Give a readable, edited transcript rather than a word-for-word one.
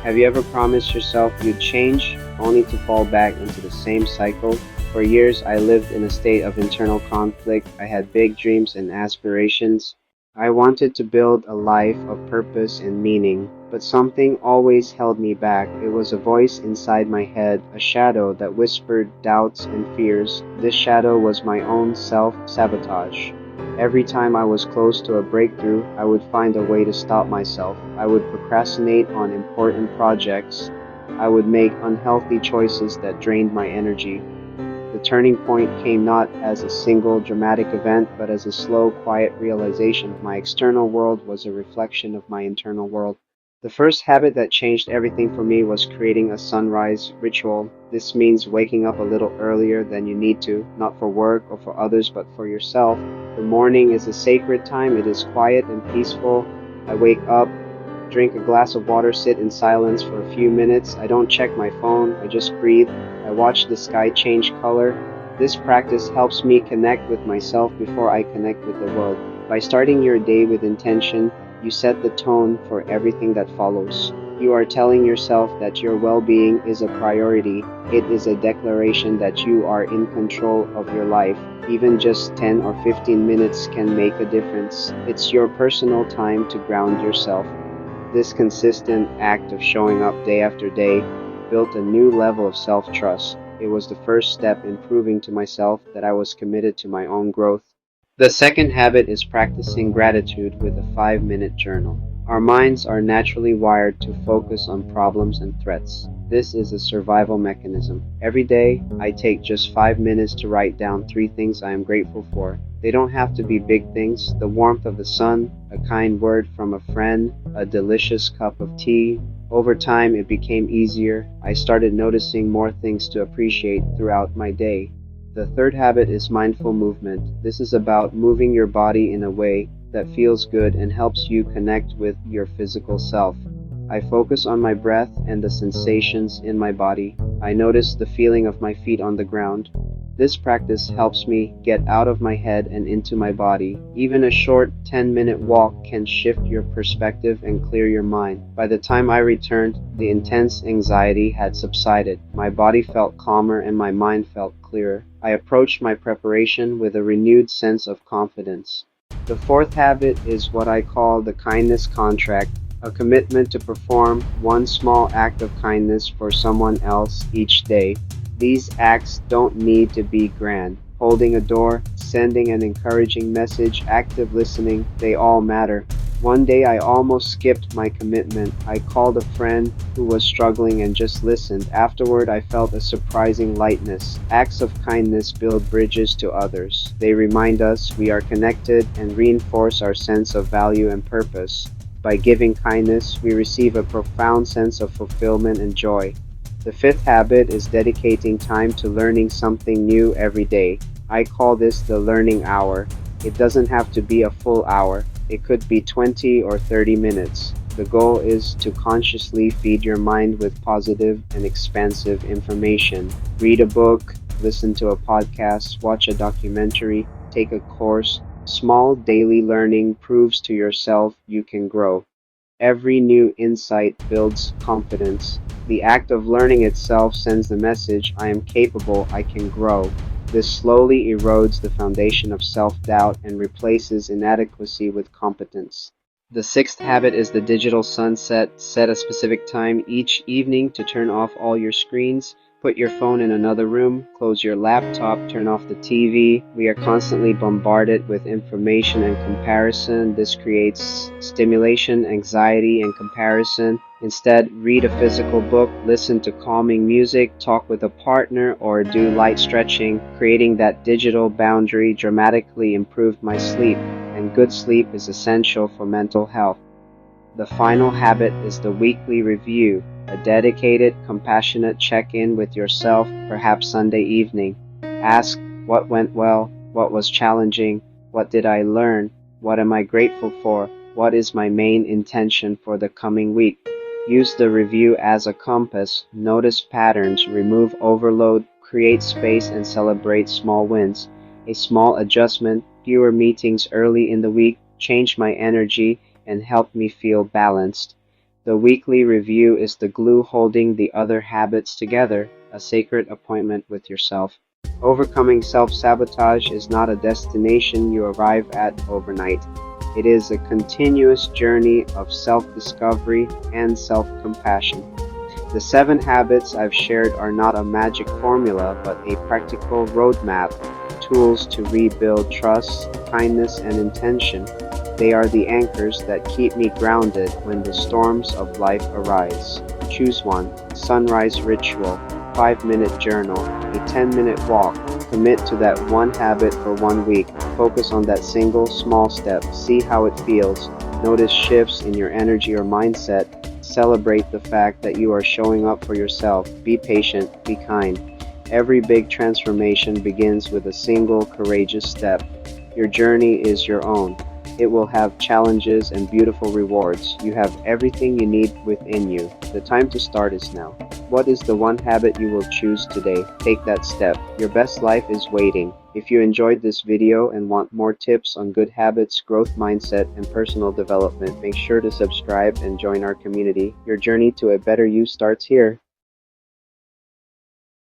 Have you ever promised yourself you'd change, only to fall back into the same cycle? For years, I lived in a state of internal conflict. I had big dreams and aspirations. I wanted to build a life of purpose and meaning, but something always held me back. It was a voice inside my head, a shadow that whispered doubts and fears. This shadow was my own self-sabotage. Every time I was close to a breakthrough, I would find a way to stop myself. I would procrastinate on important projects. I would make unhealthy choices that drained my energy. The turning point came not as a single dramatic event, but as a slow, quiet realization. My external world was a reflection of my internal world. The first habit that changed everything for me was creating a sunrise ritual. This means waking up a little earlier than you need to, not for work or for others, but for yourself. The morning is a sacred time. It is quiet and peaceful. I wake up, drink a glass of water, sit in silence for a few minutes. I don't check my phone, I just breathe. I watch the sky change color. This practice helps me connect with myself before I connect with the world. By starting your day with intention, you set the tone for everything that follows. You are telling yourself that your well-being is a priority. It is a declaration that you are in control of your life. Even just 10 or 15 minutes can make a difference. It's your personal time to ground yourself. This consistent act of showing up day after day built a new level of self-trust. It was the first step in proving to myself that I was committed to my own growth. The second habit is practicing gratitude with a 5-minute journal. Our minds are naturally wired to focus on problems and threats. This is a survival mechanism. Every day, I take just 5 minutes to write down 3 things I am grateful for. They don't have to be big things: the warmth of the sun, a kind word from a friend, a delicious cup of tea. Over time, it became easier. I started noticing more things to appreciate throughout my day. The third habit is mindful movement. This is about moving your body in a way that feels good and helps you connect with your physical self. I focus on my breath and the sensations in my body. I notice the feeling of my feet on the ground. This practice helps me get out of my head and into my body. Even a short 10-minute walk can shift your perspective and clear your mind. By the time I returned, the intense anxiety had subsided. My body felt calmer and my mind felt clearer. I approached my preparation with a renewed sense of confidence. The fourth habit is what I call the kindness contract, a commitment to perform one small act of kindness for someone else each day. These acts don't need to be grand. Holding a door, sending an encouraging message, active listening, they all matter. One day I almost skipped my commitment. I called a friend who was struggling and just listened. Afterward, I felt a surprising lightness. Acts of kindness build bridges to others. They remind us we are connected and reinforce our sense of value and purpose. By giving kindness, we receive a profound sense of fulfillment and joy. The fifth habit is dedicating time to learning something new every day. I call this the learning hour. It doesn't have to be a full hour. It could be 20 or 30 minutes. The goal is to consciously feed your mind with positive and expansive information. Read a book, listen to a podcast, watch a documentary, take a course. Small daily learning proves to yourself you can grow. Every new insight builds confidence. The act of learning itself sends the message, I am capable, I can grow. This slowly erodes the foundation of self-doubt and replaces inadequacy with competence. The sixth habit is the digital sunset. Set a specific time each evening to turn off all your screens. Put your phone in another room, close your laptop, turn off the TV. We are constantly bombarded with information and comparison. This creates stimulation, anxiety, and comparison. Instead, read a physical book, listen to calming music, talk with a partner, or do light stretching. Creating that digital boundary dramatically improved my sleep, and good sleep is essential for mental health. The final habit is the weekly review, a dedicated, compassionate check-in with yourself, perhaps Sunday evening. Ask what went well, what was challenging, what did I learn, what am I grateful for, what is my main intention for the coming week. Use the review as a compass. Notice patterns, remove overload, create space, and celebrate small wins. A small adjustment, fewer meetings early in the week, changed my energy and helped me feel balanced. The weekly review is the glue holding the other habits together, a sacred appointment with yourself. Overcoming self-sabotage is not a destination you arrive at overnight. It is a continuous journey of self-discovery and self-compassion. The 7 habits I've shared are not a magic formula, but a practical roadmap, tools to rebuild trust, kindness, and intention. They are the anchors that keep me grounded when the storms of life arise. Choose one: sunrise ritual, 5-minute journal, a 10-minute walk. Commit to that one habit for 1 week. Focus on that single small step. See how it feels. Notice shifts in your energy or mindset. Celebrate the fact that you are showing up for yourself. Be patient, be kind. Every big transformation begins with a single courageous step. Your journey is your own. It will have challenges and beautiful rewards. You have everything you need within you. The time to start is now. What is the one habit you will choose today? Take that step. Your best life is waiting. If you enjoyed this video and want more tips on good habits, growth mindset, and personal development, make sure to subscribe and join our community. Your journey to a better you starts here.